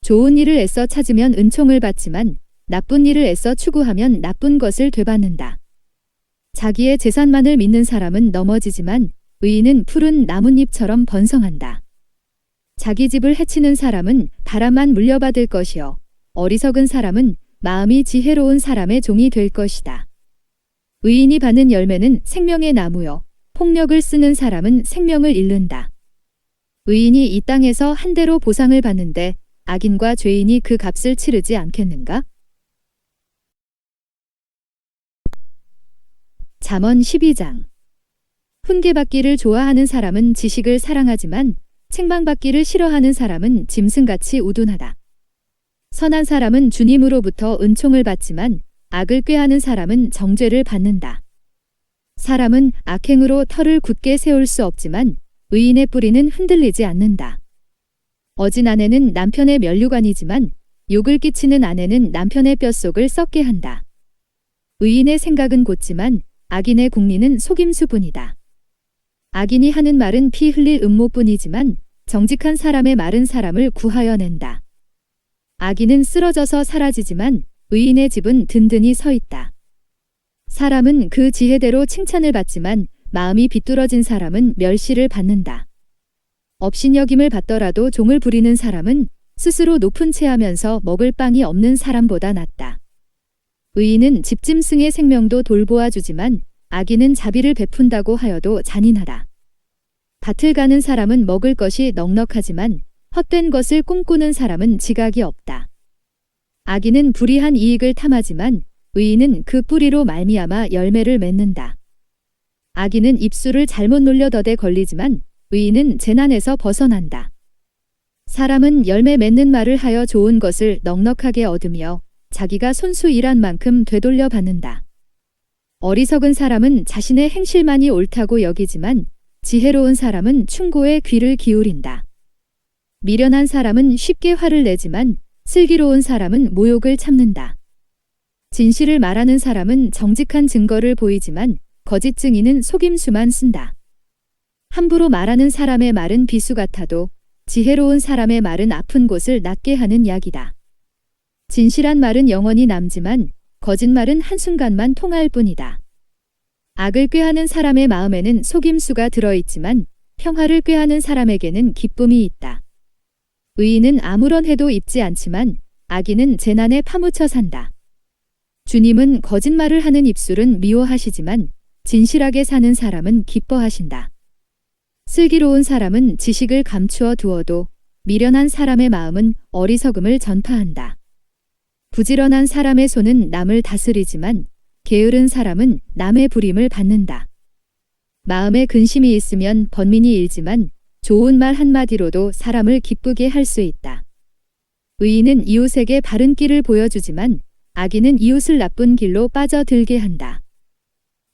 좋은 일을 애써 찾으면 은총을 받지만 나쁜 일을 애써 추구하면 나쁜 것을 되받는다. 자기의 재산만을 믿는 사람은 넘어지지만 의인은 푸른 나뭇잎처럼 번성한다. 자기 집을 해치는 사람은 바람만 물려받을 것이요 어리석은 사람은 마음이 지혜로운 사람의 종이 될 것이다. 의인이 받는 열매는 생명의 나무요 폭력을 쓰는 사람은 생명을 잃는다. 의인이 이 땅에서 한 대로 보상을 받는데 악인과 죄인이 그 값을 치르지 않겠는가? 잠언 12장. 훈계받기를 좋아하는 사람은 지식을 사랑하지만 책망받기를 싫어하는 사람은 짐승같이 우둔하다. 선한 사람은 주님으로부터 은총을 받지만 악을 꾀하는 사람은 정죄를 받는다. 사람은 악행으로 터를 굳게 세울 수 없지만 의인의 뿌리는 흔들리지 않는다. 어진 아내는 남편의 면류관이지만 욕을 끼치는 아내는 남편의 뼛속을 썩게 한다. 의인의 생각은 곧지만 악인의 궁리는 속임수뿐이다. 악인이 하는 말은 피 흘릴 음모뿐이지만 정직한 사람의 말은 사람을 구하여 낸다. 악인은 쓰러져서 사라지지만 의인의 집은 든든히 서 있다. 사람은 그 지혜대로 칭찬을 받지만 마음이 비뚤어진 사람은 멸시를 받는다. 업신여김을 받더라도 종을 부리는 사람은 스스로 높은 채하면서 먹을 빵이 없는 사람보다 낫다. 의인은 집짐승의 생명도 돌보아 주지만 악인은 자비를 베푼다고 하여도 잔인하다. 밭을 가는 사람은 먹을 것이 넉넉하지만 헛된 것을 꿈꾸는 사람은 지각이 없다. 악인은 불이한 이익을 탐하지만 의인은 그 뿌리로 말미암아 열매를 맺는다. 악인은 입술을 잘못 놀려더대 걸리지만 의인은 재난에서 벗어난다. 사람은 열매 맺는 말을 하여 좋은 것을 넉넉하게 얻으며 자기가 손수 일한 만큼 되돌려 받는다. 어리석은 사람은 자신의 행실만이 옳다고 여기지만 지혜로운 사람은 충고에 귀를 기울인다. 미련한 사람은 쉽게 화를 내지만 슬기로운 사람은 모욕을 참는다. 진실을 말하는 사람은 정직한 증거를 보이지만 거짓 증인은 속임수만 쓴다. 함부로 말하는 사람의 말은 비수 같아도 지혜로운 사람의 말은 아픈 곳을 낫게 하는 약이다. 진실한 말은 영원히 남지만 거짓말은 한순간만 통할 뿐이다. 악을 꾀하는 사람의 마음에는 속임수가 들어있지만 평화를 꾀하는 사람에게는 기쁨이 있다. 의인은 아무런 해도 입지 않지만 악인은 재난에 파묻혀 산다. 주님은 거짓말을 하는 입술은 미워하시지만 진실하게 사는 사람은 기뻐하신다. 슬기로운 사람은 지식을 감추어 두어도 미련한 사람의 마음은 어리석음을 전파한다. 부지런한 사람의 손은 남을 다스리지만 게으른 사람은 남의 부림을 받는다. 마음에 근심이 있으면 번민이 일지만 좋은 말 한마디로도 사람을 기쁘게 할 수 있다. 의인은 이웃에게 바른 길을 보여주지만 악인은 이웃을 나쁜 길로 빠져들게 한다.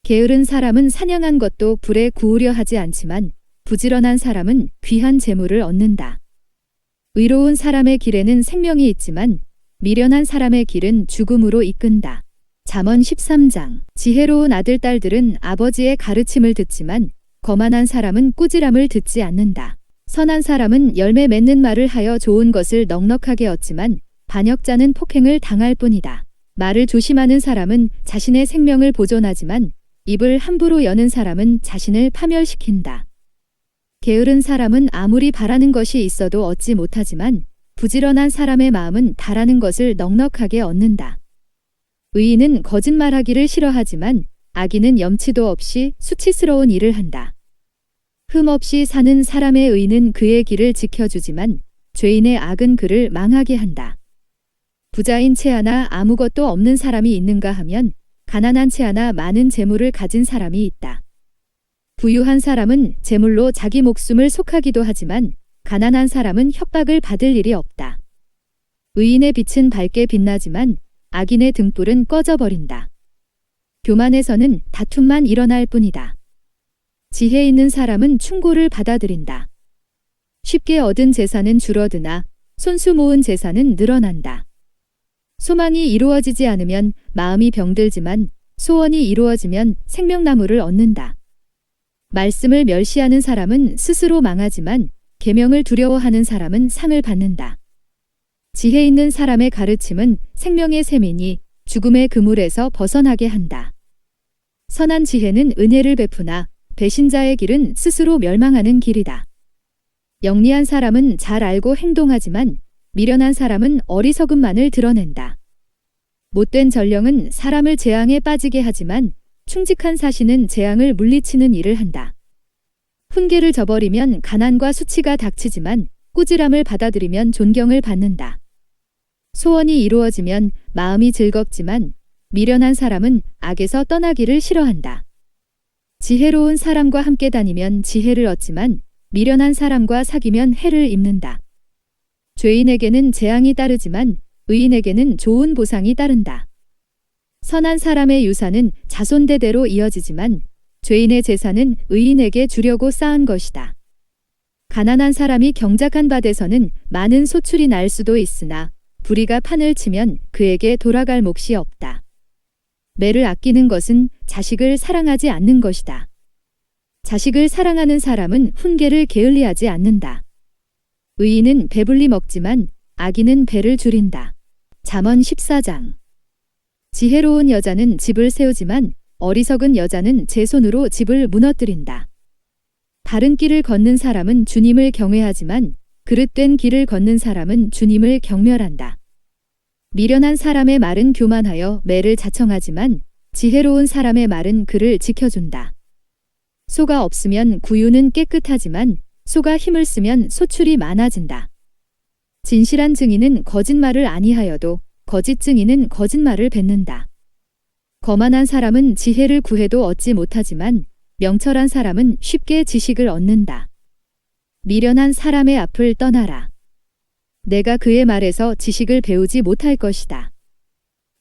게으른 사람은 사냥한 것도 불에 구우려 하지 않지만 부지런한 사람은 귀한 재물을 얻는다. 의로운 사람의 길에는 생명이 있지만 미련한 사람의 길은 죽음으로 이끈다. 잠언 13장. 지혜로운 아들 딸들은 아버지의 가르침을 듣지만 거만한 사람은 꾸지람을 듣지 않는다. 선한 사람은 열매 맺는 말을 하여 좋은 것을 넉넉하게 얻지만 반역자는 폭행을 당할 뿐이다. 말을 조심하는 사람은 자신의 생명을 보존하지만 입을 함부로 여는 사람은 자신을 파멸시킨다. 게으른 사람은 아무리 바라는 것이 있어도 얻지 못하지만 부지런한 사람의 마음은 바라는 것을 넉넉하게 얻는다. 의인은 거짓말하기를 싫어하지만 악인은 염치도 없이 수치스러운 일을 한다. 흠 없이 사는 사람의 의는 그의 길을 지켜주지만 죄인의 악은 그를 망하게 한다. 부자인 채 하나 아무것도 없는 사람이 있는가 하면 가난한 채 하나 많은 재물을 가진 사람이 있다. 부유한 사람은 재물로 자기 목숨을 속하기도 하지만 가난한 사람은 협박을 받을 일이 없다. 의인의 빛은 밝게 빛나지만 악인의 등불은 꺼져버린다. 교만에서는 다툼만 일어날 뿐이다. 지혜 있는 사람은 충고를 받아들인다. 쉽게 얻은 재산은 줄어드나 손수 모은 재산은 늘어난다. 소망이 이루어지지 않으면 마음이 병들지만 소원이 이루어지면 생명나무를 얻는다. 말씀을 멸시하는 사람은 스스로 망하지만 계명을 두려워하는 사람은 상을 받는다. 지혜 있는 사람의 가르침은 생명의 샘이니 죽음의 그물에서 벗어나게 한다. 선한 지혜는 은혜를 베푸나 배신자의 길은 스스로 멸망하는 길이다. 영리한 사람은 잘 알고 행동하지만 미련한 사람은 어리석음만을 드러낸다. 못된 전령은 사람을 재앙에 빠지게 하지만 충직한 사신은 재앙을 물리치는 일을 한다. 훈계를 저버리면 가난과 수치가 닥치지만 꾸지람을 받아들이면 존경을 받는다. 소원이 이루어지면 마음이 즐겁지만 미련한 사람은 악에서 떠나기를 싫어한다. 지혜로운 사람과 함께 다니면 지혜를 얻지만 미련한 사람과 사귀면 해를 입는다. 죄인에게는 재앙이 따르지만 의인에게는 좋은 보상이 따른다. 선한 사람의 유산은 자손대대로 이어지지만 죄인의 재산은 의인에게 주려고 쌓은 것이다. 가난한 사람이 경작한 밭에서는 많은 소출이 날 수도 있으나 불의가 판을 치면 그에게 돌아갈 몫이 없다. 매를 아끼는 것은 자식을 사랑하지 않는 것이다. 자식을 사랑하는 사람은 훈계를 게을리하지 않는다. 의인은 배불리 먹지만 악인은 배를 줄인다. 잠언 14장. 지혜로운 여자는 집을 세우지만 어리석은 여자는 제 손으로 집을 무너뜨린다. 바른 길을 걷는 사람은 주님을 경외하지만 그릇된 길을 걷는 사람은 주님을 경멸한다. 미련한 사람의 말은 교만하여 매를 자청하지만 지혜로운 사람의 말은 그를 지켜준다. 소가 없으면 구유는 깨끗하지만 소가 힘을 쓰면 소출이 많아진다. 진실한 증인은 거짓말을 아니하여도 거짓 증인은 거짓말을 뱉는다. 거만한 사람은 지혜를 구해도 얻지 못하지만 명철한 사람은 쉽게 지식을 얻는다. 미련한 사람의 앞을 떠나라. 내가 그의 말에서 지식을 배우지 못할 것이다.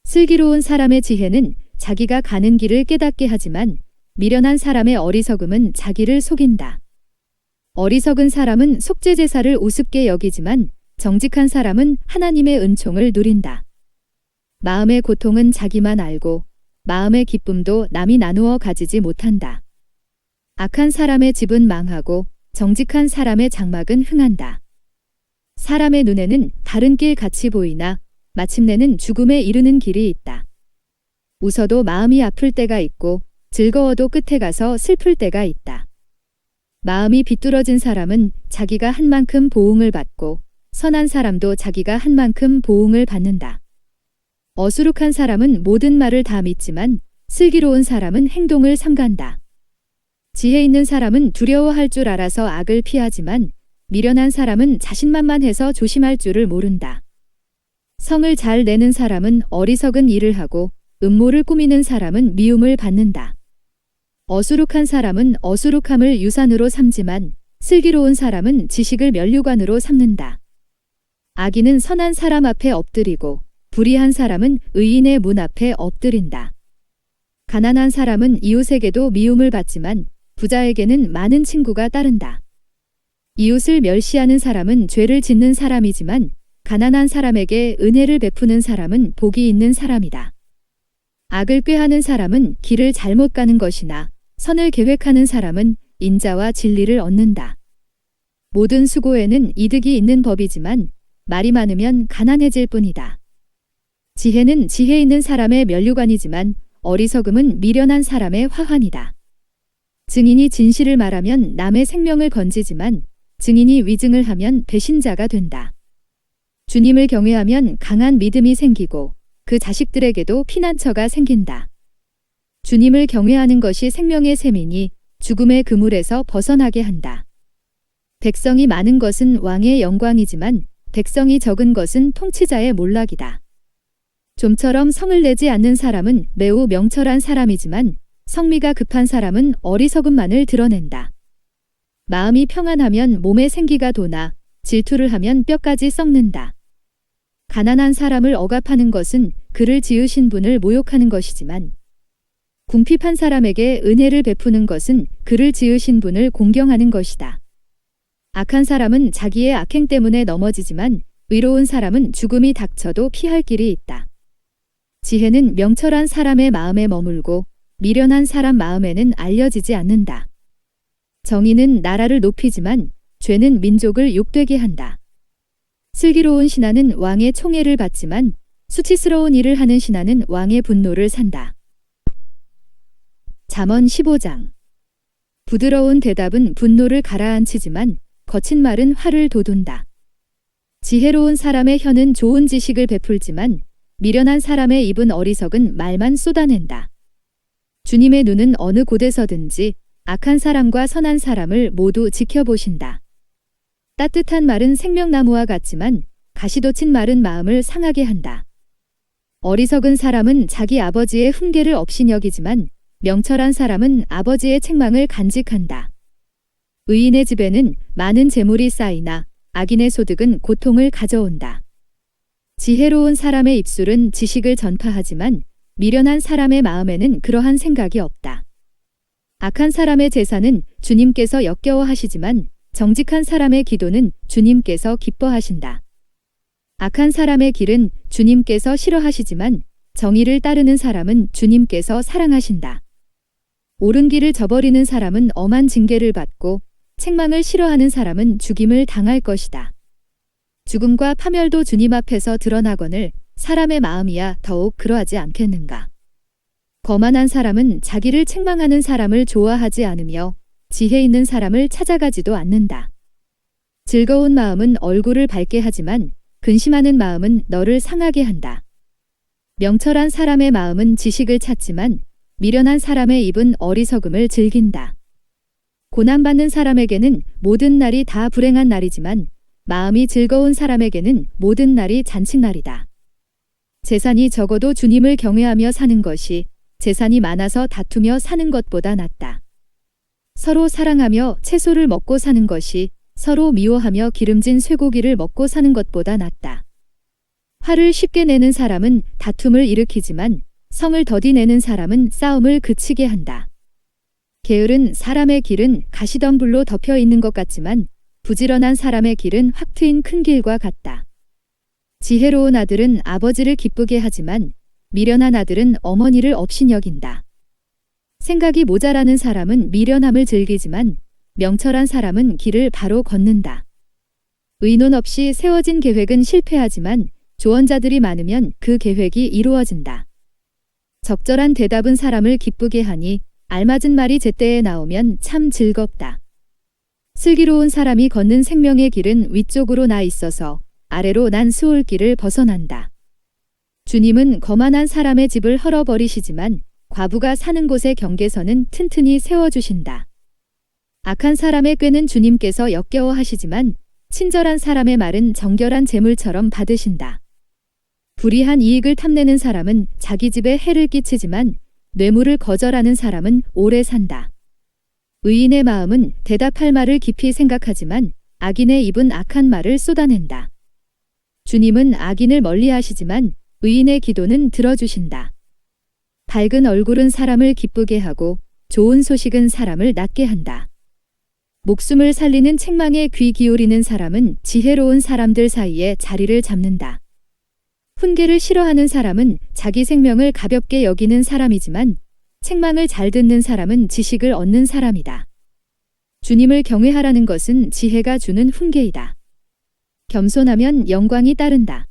슬기로운 사람의 지혜는 자기가 가는 길을 깨닫게 하지만 미련한 사람의 어리석음은 자기를 속인다. 어리석은 사람은 속죄제사를 우습게 여기지만 정직한 사람은 하나님의 은총을 누린다. 마음의 고통은 자기만 알고 마음의 기쁨도 남이 나누어 가지지 못한다. 악한 사람의 집은 망하고 정직한 사람의 장막은 흥한다. 사람의 눈에는 다른 길 같이 보이나 마침내는 죽음에 이르는 길이 있다. 웃어도 마음이 아플 때가 있고 즐거워도 끝에 가서 슬플 때가 있다. 마음이 비뚤어진 사람은 자기가 한 만큼 보응을 받고 선한 사람도 자기가 한 만큼 보응을 받는다. 어수룩한 사람은 모든 말을 다 믿지만 슬기로운 사람은 행동을 삼간다. 지혜 있는 사람은 두려워할 줄 알아서 악을 피하지만 미련한 사람은 자신만만해서 조심할 줄을 모른다. 성을 잘 내는 사람은 어리석은 일을 하고 음모를 꾸미는 사람은 미움을 받는다. 어수룩한 사람은 어수룩함을 유산으로 삼지만 슬기로운 사람은 지식을 면류관으로 삼는다. 악인은 선한 사람 앞에 엎드리고 불의한 사람은 의인의 문 앞에 엎드린다. 가난한 사람은 이웃에게도 미움을 받지만 부자에게는 많은 친구가 따른다. 이웃을 멸시하는 사람은 죄를 짓는 사람이지만 가난한 사람에게 은혜를 베푸는 사람은 복이 있는 사람이다. 악을 꾀하는 사람은 길을 잘못 가는 것이나 선을 계획하는 사람은 인자와 진리를 얻는다. 모든 수고에는 이득이 있는 법이지만 말이 많으면 가난해질 뿐이다. 지혜는 지혜 있는 사람의 면류관이지만 어리석음은 미련한 사람의 화환이다. 증인이 진실을 말하면 남의 생명을 건지지만 증인이 위증을 하면 배신자가 된다. 주님을 경외하면 강한 믿음이 생기고 그 자식들에게도 피난처가 생긴다. 주님을 경외하는 것이 생명의 셈이니 죽음의 그물에서 벗어나게 한다. 백성이 많은 것은 왕의 영광이지만 백성이 적은 것은 통치자의 몰락이다. 좀처럼 성을 내지 않는 사람은 매우 명철한 사람이지만 성미가 급한 사람은 어리석음만을 드러낸다. 마음이 평안하면 몸에 생기가 도나 질투를 하면 뼈까지 썩는다. 가난한 사람을 억압하는 것은 그를 지으신 분을 모욕하는 것이지만 궁핍한 사람에게 은혜를 베푸는 것은 그를 지으신 분을 공경하는 것이다. 악한 사람은 자기의 악행 때문에 넘어지지만 의로운 사람은 죽음이 닥쳐도 피할 길이 있다. 지혜는 명철한 사람의 마음에 머물고 미련한 사람 마음에는 알려지지 않는다. 정의는 나라를 높이지만 죄는 민족을 욕되게 한다. 슬기로운 신하는 왕의 총애를 받지만 수치스러운 일을 하는 신하는 왕의 분노를 산다. 잠언 15장. 부드러운 대답은 분노를 가라앉히지만 거친 말은 화를 돋운다. 지혜로운 사람의 혀는 좋은 지식을 베풀지만 미련한 사람의 입은 어리석은 말만 쏟아낸다. 주님의 눈은 어느 곳에서든지 악한 사람과 선한 사람을 모두 지켜보신다. 따뜻한 말은 생명나무와 같지만 가시돋친 말은 마음을 상하게 한다. 어리석은 사람은 자기 아버지의 훈계를 업신여기지만 명철한 사람은 아버지의 책망을 간직한다. 의인의 집에는 많은 재물이 쌓이나 악인의 소득은 고통을 가져온다. 지혜로운 사람의 입술은 지식을 전파하지만 미련한 사람의 마음에는 그러한 생각이 없다. 악한 사람의 제사는 주님께서 역겨워하시지만 정직한 사람의 기도는 주님께서 기뻐하신다. 악한 사람의 길은 주님께서 싫어하시지만 정의를 따르는 사람은 주님께서 사랑하신다. 옳은 길을 저버리는 사람은 엄한 징계를 받고 책망을 싫어하는 사람은 죽임을 당할 것이다. 죽음과 파멸도 주님 앞에서 드러나거늘 사람의 마음이야 더욱 그러하지 않겠는가. 거만한 사람은 자기를 책망하는 사람을 좋아하지 않으며 지혜 있는 사람을 찾아가지도 않는다. 즐거운 마음은 얼굴을 밝게 하지만 근심하는 마음은 너를 상하게 한다. 명철한 사람의 마음은 지식을 찾지만 미련한 사람의 입은 어리석음을 즐긴다. 고난받는 사람에게는 모든 날이 다 불행한 날이지만 마음이 즐거운 사람에게는 모든 날이 잔칫날이다. 재산이 적어도 주님을 경외하며 사는 것이 재산이 많아서 다투며 사는 것보다 낫다. 서로 사랑하며 채소를 먹고 사는 것이 서로 미워하며 기름진 쇠고기를 먹고 사는 것보다 낫다. 화를 쉽게 내는 사람은 다툼을 일으키지만 성을 더디 내는 사람은 싸움을 그치게 한다. 게으른 사람의 길은 가시덤불로 덮여 있는 것 같지만 부지런한 사람의 길은 확 트인 큰 길과 같다. 지혜로운 아들은 아버지를 기쁘게 하지만 미련한 아들은 어머니를 업신여긴다. 생각이 모자라는 사람은 미련함을 즐기지만 명철한 사람은 길을 바로 걷는다. 의논 없이 세워진 계획은 실패하지만 조언자들이 많으면 그 계획이 이루어진다. 적절한 대답은 사람을 기쁘게 하니 알맞은 말이 제때에 나오면 참 즐겁다. 슬기로운 사람이 걷는 생명의 길은 위쪽으로 나 있어서 아래로 난 수올길을 벗어난다. 주님은 거만한 사람의 집을 헐어버리시지만 과부가 사는 곳의 경계선은 튼튼히 세워주신다. 악한 사람의 꾀는 주님께서 역겨워하시지만 친절한 사람의 말은 정결한 재물처럼 받으신다. 불의한 이익을 탐내는 사람은 자기 집에 해를 끼치지만 뇌물을 거절하는 사람은 오래 산다. 의인의 마음은 대답할 말을 깊이 생각하지만 악인의 입은 악한 말을 쏟아낸다. 주님은 악인을 멀리하시지만 의인의 기도는 들어주신다. 밝은 얼굴은 사람을 기쁘게 하고 좋은 소식은 사람을 낫게 한다. 목숨을 살리는 책망에 귀 기울이는 사람은 지혜로운 사람들 사이에 자리를 잡는다. 훈계를 싫어하는 사람은 자기 생명을 가볍게 여기는 사람이지만 책망을 잘 듣는 사람은 지식을 얻는 사람이다. 주님을 경외하라는 것은 지혜가 주는 훈계이다. 겸손하면 영광이 따른다.